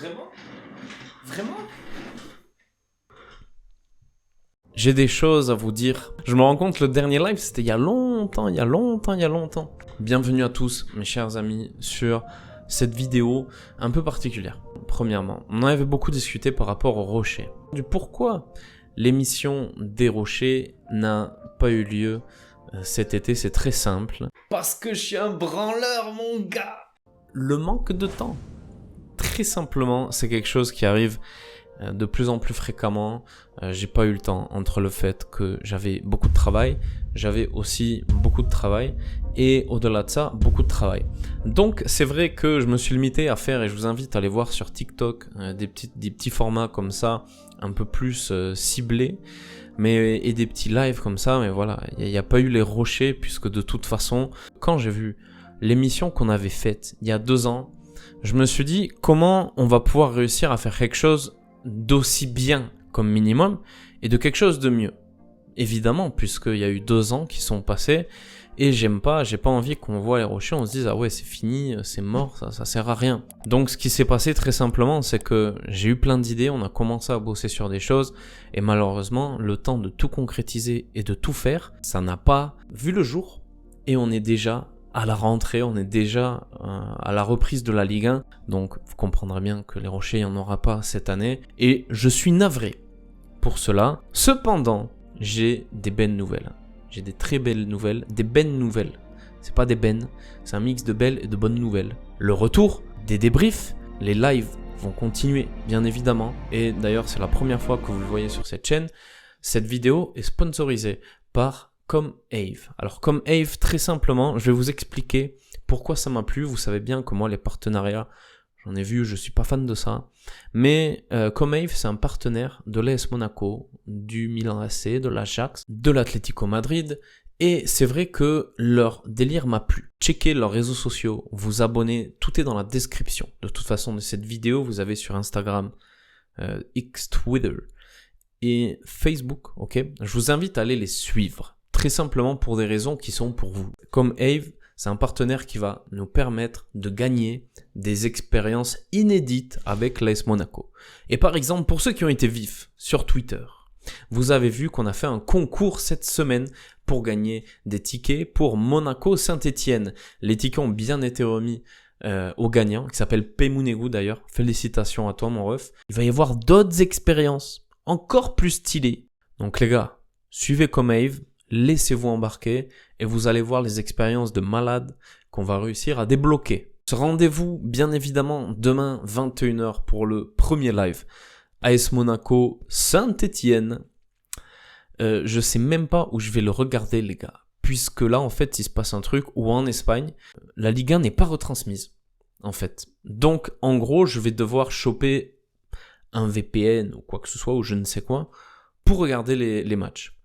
Vraiment? Vraiment? J'ai des choses à vous dire. Je me rends compte, le dernier live, c'était il y a longtemps. Bienvenue à tous, mes chers amis, sur cette vidéo un peu particulière. Premièrement, on en avait beaucoup discuté par rapport aux rochers. Du pourquoi l'émission des rochers n'a pas eu lieu cet été, c'est très simple. Parce que je suis un branleur, mon gars! Le manque de temps. Très simplement, c'est quelque chose qui arrive de plus en plus fréquemment. J'ai pas eu le temps entre le fait que j'avais beaucoup de travail, j'avais aussi beaucoup de travail et au-delà de ça, beaucoup de travail. Donc c'est vrai que je me suis limité à faire, et je vous invite à aller voir sur TikTok des petits formats comme ça, un peu plus ciblés, et des petits lives comme ça, mais voilà, il n'y a pas eu les rochers, puisque de toute façon, quand j'ai vu l'émission qu'on avait faite il y a 2 ans, je me suis dit comment on va pouvoir réussir à faire quelque chose d'aussi bien comme minimum et de quelque chose de mieux. Évidemment, puisqu'il y a eu 2 ans qui sont passés et j'ai pas envie qu'on voit les rochers, on se dise ah ouais c'est fini, c'est mort, ça sert à rien. Donc ce qui s'est passé très simplement, c'est que j'ai eu plein d'idées, on a commencé à bosser sur des choses et malheureusement le temps de tout concrétiser et de tout faire, ça n'a pas vu le jour et on est déjà à la rentrée, on est déjà à la reprise de la Ligue 1, donc vous comprendrez bien que les rochers, il n'y en aura pas cette année, et je suis navré pour cela. Cependant, j'ai des belles nouvelles. J'ai des très belles nouvelles, des belles nouvelles. C'est pas des bennes, c'est un mix de belles et de bonnes nouvelles. Le retour des débriefs, les lives vont continuer, bien évidemment, et d'ailleurs c'est la première fois que vous le voyez sur cette chaîne. Cette vidéo est sponsorisée par ComAve. Alors ComAve, très simplement, je vais vous expliquer pourquoi ça m'a plu. Vous savez bien que moi les partenariats, j'en ai vu, je suis pas fan de ça. Mais ComAve, c'est un partenaire de l'AS Monaco, du Milan AC, de l'Ajax, de l'Atlético Madrid. Et c'est vrai que leur délire m'a plu. Checkez leurs réseaux sociaux, vous abonnez, tout est dans la description. De toute façon, de cette vidéo, vous avez sur Instagram, X, Twitter et Facebook, ok? Je vous invite à aller les suivre. Très simplement pour des raisons qui sont pour vous. ComAve, c'est un partenaire qui va nous permettre de gagner des expériences inédites avec l'AS Monaco. Et par exemple, pour ceux qui ont été vifs sur Twitter, vous avez vu qu'on a fait un concours cette semaine pour gagner des tickets pour Monaco Saint-Etienne. Les tickets ont bien été remis au gagnant, qui s'appelle Pemounegou d'ailleurs. Félicitations à toi mon ref. Il va y avoir d'autres expériences encore plus stylées. Donc les gars, suivez ComAve, laissez-vous embarquer et vous allez voir les expériences de malade qu'on va réussir à débloquer. Rendez-vous bien évidemment demain 21h pour le premier live. AS Monaco Saint-Etienne. Je sais même pas où je vais le regarder les gars. Puisque là en fait il se passe un truc où en Espagne, la Ligue 1 n'est pas retransmise en fait. Donc en gros je vais devoir choper un VPN ou quoi que ce soit ou je ne sais quoi pour regarder les matchs.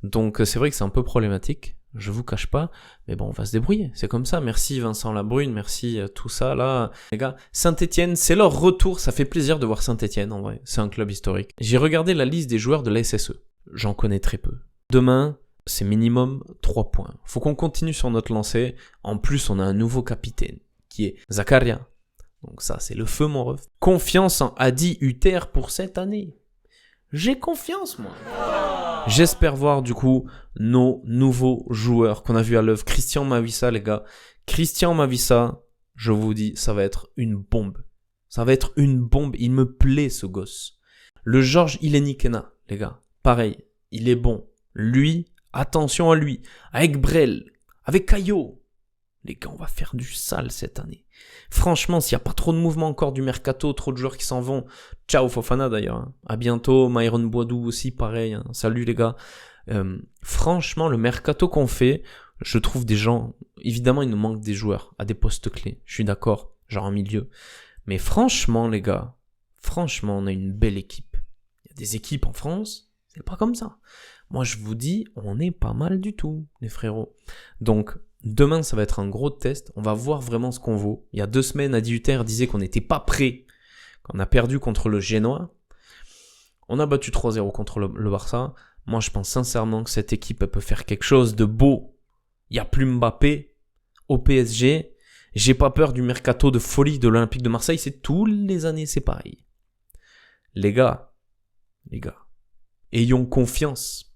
Donc c'est vrai que c'est un peu problématique, je vous cache pas, mais bon on va se débrouiller, c'est comme ça. Merci Vincent Labrune, merci tout ça là. Les gars, Saint-Etienne, c'est leur retour, ça fait plaisir de voir Saint-Etienne en vrai, c'est un club historique. J'ai regardé la liste des joueurs de la SSE, j'en connais très peu. Demain, c'est minimum 3 points. Faut qu'on continue sur notre lancée, en plus on a un nouveau capitaine, qui est Zakaria. Donc ça c'est le feu mon ref. Confiance en Adi Hutter pour cette année. J'ai confiance moi. J'espère voir du coup nos nouveaux joueurs qu'on a vu à l'œuvre. Christian Mavissa les gars. Christian Mavissa, je vous dis, ça va être une bombe. Ça va être une bombe, il me plaît ce gosse. Le Georges Ilenikena les gars, pareil, il est bon. Lui, attention à lui. Avec Brel, avec Caillot. Les gars, on va faire du sale cette année. Franchement, s'il n'y a pas trop de mouvement encore du mercato, trop de joueurs qui s'en vont. Ciao Fofana d'ailleurs. Hein. À bientôt. Myron Boadou aussi, pareil. Hein. Salut les gars. Franchement, le mercato qu'on fait, je trouve des gens... Évidemment, il nous manque des joueurs à des postes clés. Je suis d'accord. Genre en milieu. Mais franchement, les gars, franchement, on a une belle équipe. Il y a des équipes en France, c'est pas comme ça. Moi, je vous dis, on est pas mal du tout, les frérots. Donc... Demain, ça va être un gros test. On va voir vraiment ce qu'on vaut. Il y a 2 semaines, Adi Hutter disait qu'on n'était pas prêt. Qu'on a perdu contre le Génois. On a battu 3-0 contre le Barça. Moi, je pense sincèrement que cette équipe elle peut faire quelque chose de beau. Il n'y a plus Mbappé au PSG. J'ai pas peur du mercato de folie de l'Olympique de Marseille, c'est tous les années, c'est pareil. Les gars, ayons confiance.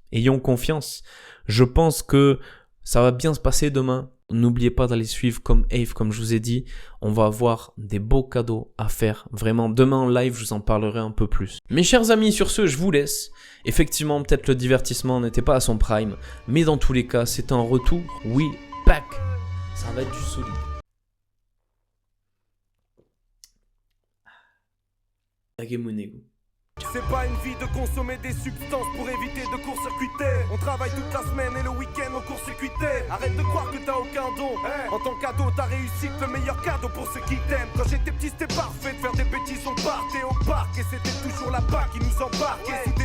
Je pense que ça va bien se passer demain. N'oubliez pas d'aller suivre comme Ave, comme je vous ai dit. On va avoir des beaux cadeaux à faire. Vraiment, demain en live, je vous en parlerai un peu plus. Mes chers amis, sur ce, je vous laisse. Effectivement, peut-être le divertissement n'était pas à son prime. Mais dans tous les cas, c'est un retour. We back. Ça va être du solide. C'est pas une vie de consommer des substances pour éviter de court-circuiter. On travaille toute la semaine et le week-end on court-circuité. Arrête de croire que t'as aucun don. En tant qu'ado, ta réussite, le meilleur cadeau pour ceux qui t'aiment. Quand j'étais petit, c'était parfait de faire des bêtises, on partait au parc et c'était toujours la bac qui nous embarquait.